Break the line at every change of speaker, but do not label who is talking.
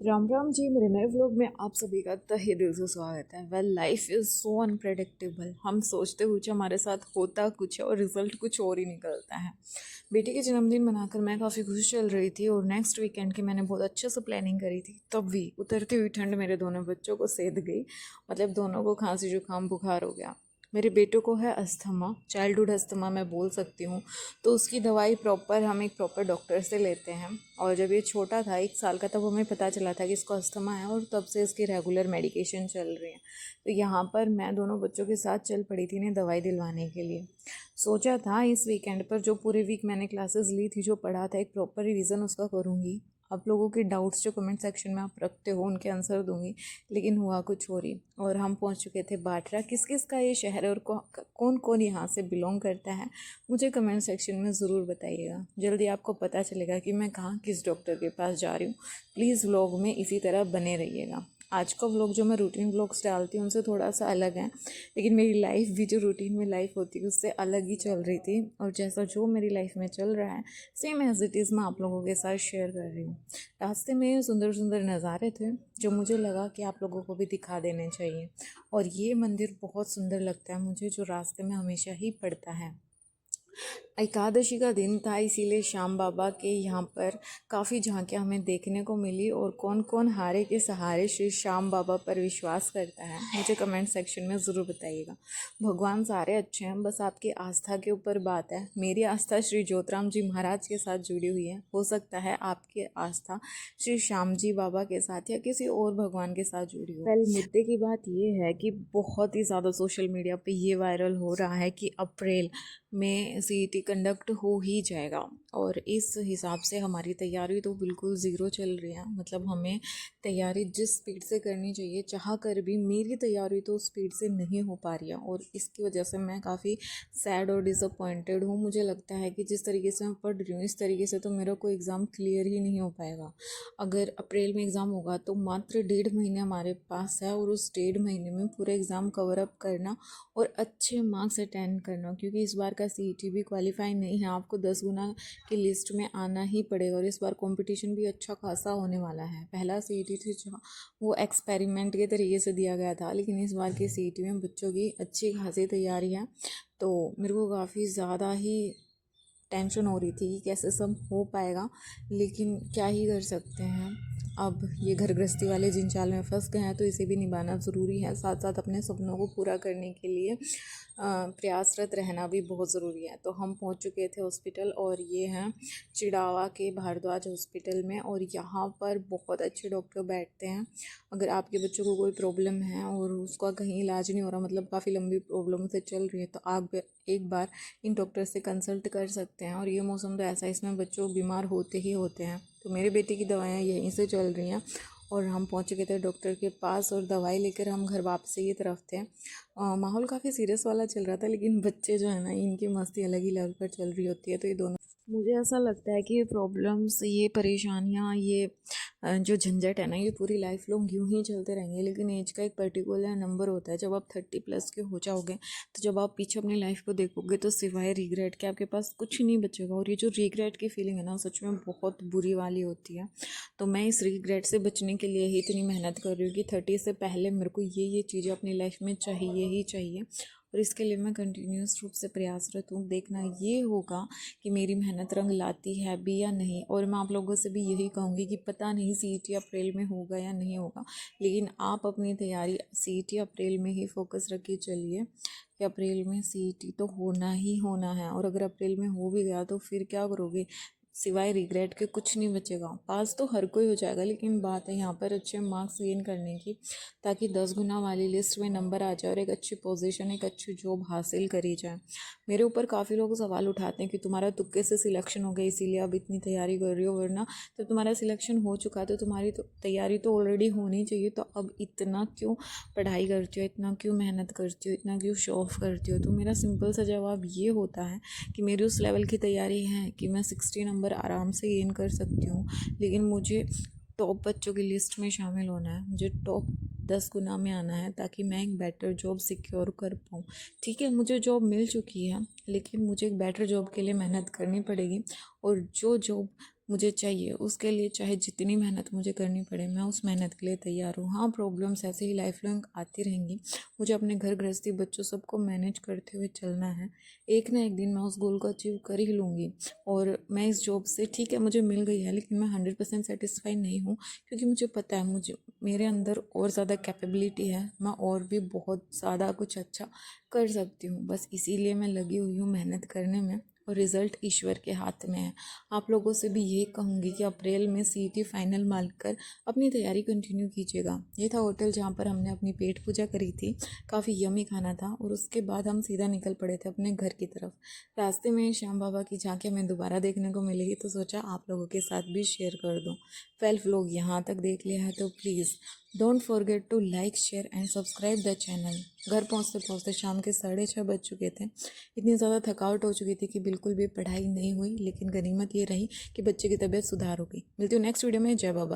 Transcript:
राम राम जी। मेरे नए व्लॉग में आप सभी का तहे दिल से स्वागत है। Well, life is so unpredictable. हम सोचते कुछ, हमारे साथ होता कुछ है और रिजल्ट कुछ और ही निकलता है। बेटी के जन्मदिन मनाकर मैं काफ़ी खुश चल रही थी और नेक्स्ट वीकेंड की मैंने बहुत अच्छे से प्लानिंग करी थी। तब भी उतरती हुई ठंड मेरे दोनों बच्चों को सेध गई। मतलब दोनों को खांसी जुकाम बुखार हो गया। मेरे बेटों को है अस्थमा, चाइल्डहुड अस्थमा मैं बोल सकती हूँ। तो उसकी दवाई प्रॉपर हम एक प्रॉपर डॉक्टर से लेते हैं। और जब ये छोटा था 1 साल का, तब हमें पता चला था कि इसको अस्थमा है और तब से इसकी रेगुलर मेडिकेशन चल रही है। तो यहाँ पर मैं दोनों बच्चों के साथ चल पड़ी थी इन्हें दवाई दिलवाने के लिए। सोचा था इस वीकेंड पर जो पूरे वीक मैंने क्लासेस ली थी, जो पढ़ा था, एक प्रॉपर रिवीजन उसका करूँगी। आप लोगों के डाउट्स जो कमेंट सेक्शन में आप रखते हो उनके आंसर दूंगी। लेकिन हुआ कुछ और ही। और हम पहुंच चुके थे बाटरा। किस किस का ये शहर है और कौन कौन यहाँ से बिलोंग करता है, मुझे कमेंट सेक्शन में ज़रूर बताइएगा। जल्दी आपको पता चलेगा कि मैं कहाँ किस डॉक्टर के पास जा रही हूँ। प्लीज़ व्लॉग में इसी तरह बने रहिएगा। आज का व्लॉग जो मैं रूटीन व्लॉग्स डालती हूँ उनसे थोड़ा सा अलग है, लेकिन मेरी लाइफ भी जो रूटीन में लाइफ होती है उससे अलग ही चल रही थी। और जैसा जो मेरी लाइफ में चल रहा है, सेम एज इट इज़ मैं आप लोगों के साथ शेयर कर रही हूँ। रास्ते में सुंदर सुंदर नज़ारे थे जो मुझे लगा कि आप लोगों को भी दिखा देने चाहिए। और ये मंदिर बहुत सुंदर लगता है मुझे, जो रास्ते में हमेशा ही पड़ता है। एकादशी का दिन था, इसीलिए श्याम बाबा के यहाँ पर काफ़ी झांकियाँ हमें देखने को मिली। और कौन कौन हारे के सहारे श्री श्याम बाबा पर विश्वास करता है, मुझे कमेंट सेक्शन में ज़रूर बताइएगा। भगवान सारे अच्छे हैं, बस आपकी आस्था के ऊपर बात है। मेरी आस्था श्री ज्योतिराम जी महाराज के साथ जुड़ी हुई है। हो सकता है आपकी आस्था श्री श्याम जी बाबा के साथ या किसी और भगवान के साथ जुड़ी हो। वेल, मुद्दे की बात ये है कि बहुत ही ज़्यादा सोशल मीडिया पे ये वायरल हो रहा है कि अप्रैल में सीईटी कंडक्ट हो ही जाएगा। और इस हिसाब से हमारी तैयारी तो बिल्कुल ज़ीरो चल रही है। मतलब हमें तैयारी जिस स्पीड से करनी चाहिए, चाह कर भी मेरी तैयारी तो उस स्पीड से नहीं हो पा रही है। और इसकी वजह से मैं काफ़ी सैड और डिसअपॉइंटेड हूँ। मुझे लगता है कि जिस तरीके से मैं पढ़ रही हूँ, इस तरीके से तो मेरा कोई एग्ज़ाम क्लियर ही नहीं हो पाएगा। अगर अप्रैल में एग्ज़ाम होगा तो मात्र 1.5 महीने हमारे पास है, और उस 1.5 महीने में पूरा एग्ज़ाम कवर अप करना और अच्छे मार्क्स अटेंड करना। क्योंकि इस बार का सीईटी भी क्वालिफाई नहीं है, आपको 10 गुना की लिस्ट में आना ही पड़ेगा। और इस बार कंपटीशन भी अच्छा खासा होने वाला है। पहला सीईटी थी जो वो एक्सपेरिमेंट के तरीके से दिया गया था, लेकिन इस बार की सीईटी में बच्चों की अच्छी खासी तैयारी है। तो मेरे को काफ़ी ज़्यादा ही टेंशन हो रही थी कि कैसे सब हो पाएगा, लेकिन क्या ही कर सकते हैं। अब ये घर गृहस्थी वाले जिन चाल में फंस गए हैं तो इसे भी निभाना ज़रूरी है। साथ साथ अपने सपनों को पूरा करने के लिए प्रयासरत रहना भी बहुत ज़रूरी है। तो हम पहुंच चुके थे हॉस्पिटल, और ये हैं चिड़ावा के भारद्वाज हॉस्पिटल में। और यहाँ पर बहुत अच्छे डॉक्टर बैठते हैं। अगर आपके बच्चों को कोई प्रॉब्लम है और उसका कहीं इलाज नहीं हो रहा, मतलब काफ़ी लंबी प्रॉब्लम से चल रही है, तो आप एक बार इन डॉक्टर से कंसल्ट कर सकते हैं। और ये मौसम तो ऐसा है, इसमें बच्चों बीमार होते ही होते हैं। तो मेरे बेटे की दवाइयाँ यहीं से चल रही हैं। और हम पहुंच गए थे डॉक्टर के पास, और दवाई लेकर हम घर वापसी की तरफ थे। माहौल काफ़ी सीरियस वाला चल रहा था, लेकिन बच्चे जो है ना, इनकी मस्ती अलग ही लेवल पर चल रही होती है। तो ये दोनों, मुझे ऐसा लगता है कि ये प्रॉब्लम्स, ये परेशानियाँ, ये जो झंझट है ना, ये पूरी लाइफ लॉन्ग यूँ ही चलते रहेंगे। लेकिन एज का एक पर्टिकुलर नंबर होता है, जब आप 30+ के हो जाओगे, तो जब आप पीछे अपनी लाइफ को देखोगे तो सिवाय रिग्रेट के आपके पास कुछ नहीं बचेगा। और ये जो रिग्रेट की फीलिंग है ना, सच में बहुत बुरी वाली होती है। तो मैं इस रिग्रेट से बचने के लिए ही इतनी मेहनत कर रही हूँ कि 30 से पहले मेरे को ये चीज़ें अपनी लाइफ में चाहिए ही चाहिए। और इसके लिए मैं कंटिन्यूस रूप से प्रयासरत हूँ। देखना ये होगा कि मेरी मेहनत रंग लाती है भी या नहीं। और मैं आप लोगों से भी यही कहूँगी कि पता नहीं सीईटी अप्रैल में होगा या नहीं होगा, लेकिन आप अपनी तैयारी सीईटी अप्रैल में ही फोकस रख के चलिए कि अप्रैल में सीईटी तो होना ही होना है। और अगर अप्रैल में हो भी गया तो फिर क्या करोगे, सिवाय रिग्रेट के कुछ नहीं बचेगा। पास तो हर कोई हो जाएगा, लेकिन बात है यहाँ पर अच्छे मार्क्स गेन करने की, ताकि 10 गुना वाली लिस्ट में नंबर आ जाए और एक अच्छी पोजीशन, एक अच्छी जॉब हासिल करी जाए। मेरे ऊपर काफ़ी लोग सवाल उठाते हैं कि तुम्हारा तुक्के से सिलेक्शन हो गया इसीलिए अब इतनी तैयारी कर रही हो, वरना तो तुम्हारा सिलेक्शन हो चुका तो तुम्हारी तो तैयारी तो ऑलरेडी होनी चाहिए। तो अब इतना क्यों पढ़ाई करती हो, इतना क्यों मेहनत करती हो, इतना क्यों शो ऑफ करती हो। तो मेरा सिंपल सा जवाब ये होता है कि मेरी उस लेवल की तैयारी है कि मैं 60 नंबर आराम से गेन कर सकती हूँ। लेकिन मुझे टॉप बच्चों की लिस्ट में शामिल होना है, मुझे टॉप 10 गुना में आना है, ताकि मैं एक बेटर जॉब सिक्योर कर पाऊँ। ठीक है, मुझे जॉब मिल चुकी है, लेकिन मुझे एक बेटर जॉब के लिए मेहनत करनी पड़ेगी। और जो जॉब मुझे चाहिए, उसके लिए चाहे जितनी मेहनत मुझे करनी पड़े मैं उस मेहनत के लिए तैयार हूँ। हाँ, प्रॉब्लम्स ऐसे ही लाइफ लॉन्ग आती रहेंगी, मुझे अपने घर गृहस्थी बच्चों सबको मैनेज करते हुए चलना है। एक ना एक दिन मैं उस गोल को अचीव कर ही लूँगी। और मैं इस जॉब से, ठीक है मुझे मिल गई है, लेकिन मैं 100% सेटिस्फाई नहीं हूँ, क्योंकि मुझे पता है मुझे मेरे अंदर और ज़्यादा कैपेबिलिटी है, मैं और भी बहुत ज़्यादा कुछ अच्छा कर सकती हूँ। बस इसीलिए मैं लगी हुई हूँ मेहनत करने में, और रिज़ल्ट ईश्वर के हाथ में है। आप लोगों से भी ये कहूँगी कि अप्रैल में सीईटी फाइनल मारकर अपनी तैयारी कंटिन्यू कीजिएगा। ये था होटल जहाँ पर हमने अपनी पेट पूजा करी थी, काफ़ी यमी खाना था, और उसके बाद हम सीधा निकल पड़े थे अपने घर की तरफ। रास्ते में श्याम बाबा की झांकी हमें दोबारा देखने को मिलेगी, तो सोचा आप लोगों के साथ भी शेयर कर दूँ। 12 लोग यहाँ तक देख लिया है तो please don't forget to like, share and subscribe the channel. घर पहुँचते पहुँचते शाम के 6:30 बज चुके थे। इतनी ज़्यादा थकावट हो चुकी थी कि बिल्कुल भी पढ़ाई नहीं हुई, लेकिन गनीमत ये रही कि बच्चे की तबीयत सुधार हो गई। मिलती हूँ नेक्स्ट वीडियो में। जय बाबा।